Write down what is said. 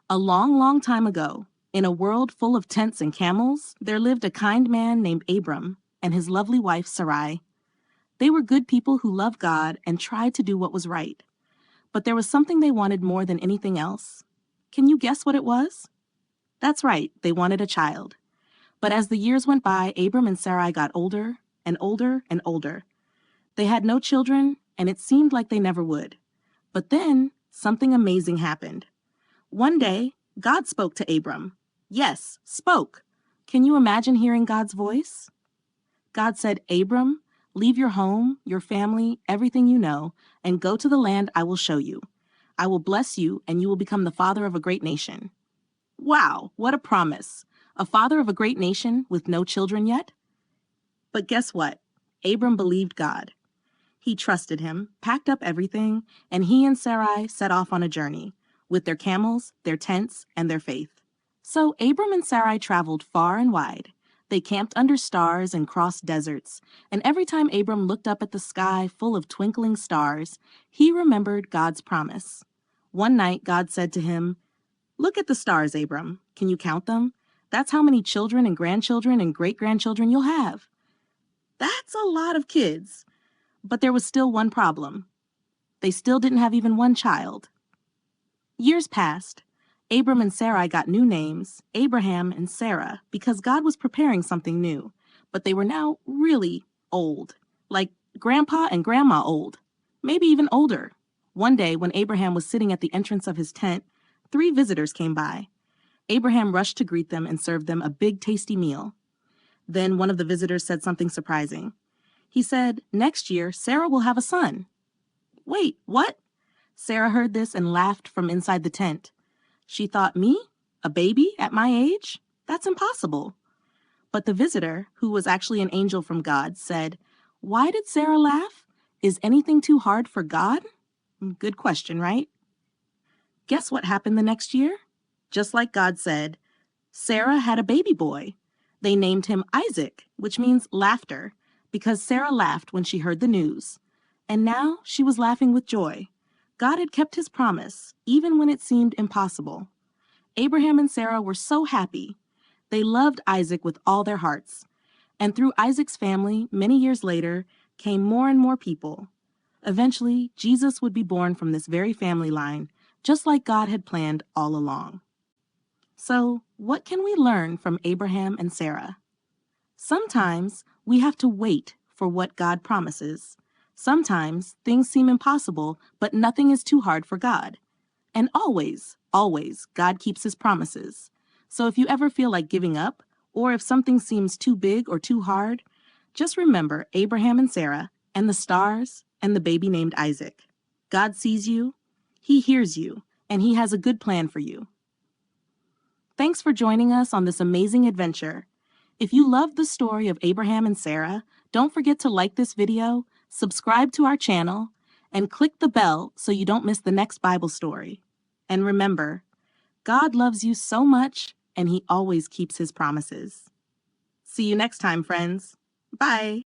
A long, long time ago, in a world full of tents and camels, there lived a kind man named Abram and his lovely wife Sarai. They were good people who loved God and tried to do what was right. But there was something they wanted more than anything else. Can you guess what it was? That's right, they wanted a child. But as the years went by, Abram and Sarai got older and older and older. They had no children, and it seemed like they never would. But then, something amazing happened. One day, God spoke to Abram. Yes, spoke. Can you imagine hearing God's voice? God said, Abram, leave your home, your family, everything you know, and go to the land I will show you. I will bless you, and you will become the father of a great nation. Wow, what a promise. A father of a great nation with no children yet? But guess what? Abram believed God. He trusted him, packed up everything, and he and Sarai set off on a journey, with their camels, their tents, and their faith. So Abram and Sarai traveled far and wide. They camped under stars and crossed deserts, and every time Abram looked up at the sky full of twinkling stars, he remembered God's promise. One night, God said to him, "Look at the stars, Abram. Can you count them? That's how many children and grandchildren and great-grandchildren you'll have." That's a lot of kids. But there was still one problem. They still didn't have even one child. Years passed. Abram and Sarai got new names, Abraham and Sarah, because God was preparing something new. But they were now really old, like grandpa and grandma old, maybe even older. One day, when Abraham was sitting at the entrance of his tent, 3 visitors came by. Abraham rushed to greet them and served them a big, tasty meal. Then one of the visitors said something surprising. He said, "Next year, Sarah will have a son." Wait, what? Sarah heard this and laughed from inside the tent. She thought, me? A baby at my age? That's impossible. But the visitor, who was actually an angel from God, said, "Why did Sarah laugh? Is anything too hard for God?" Good question, right? Guess what happened the next year? Just like God said, Sarah had a baby boy. They named him Isaac, which means laughter, because Sarah laughed when she heard the news. And now she was laughing with joy. God had kept his promise, even when it seemed impossible. Abraham and Sarah were so happy. They loved Isaac with all their hearts. And through Isaac's family, many years later, came more and more people. Eventually, Jesus would be born from this very family line, just like God had planned all along. So, what can we learn from Abraham and Sarah? Sometimes we have to wait for what God promises. Sometimes things seem impossible, but nothing is too hard for God. And always, God keeps his promises. So if you ever feel like giving up, or if something seems too big or too hard, just remember Abraham and Sarah, and the stars, and the baby named Isaac. God sees you, he hears you, and he has a good plan for you. Thanks for joining us on this amazing adventure. If you loved the story of Abraham and Sarah, don't forget to like this video, subscribe to our channel, and click the bell so you don't miss the next Bible story. And remember, God loves you so much, and he always keeps his promises. See you next time, friends. Bye.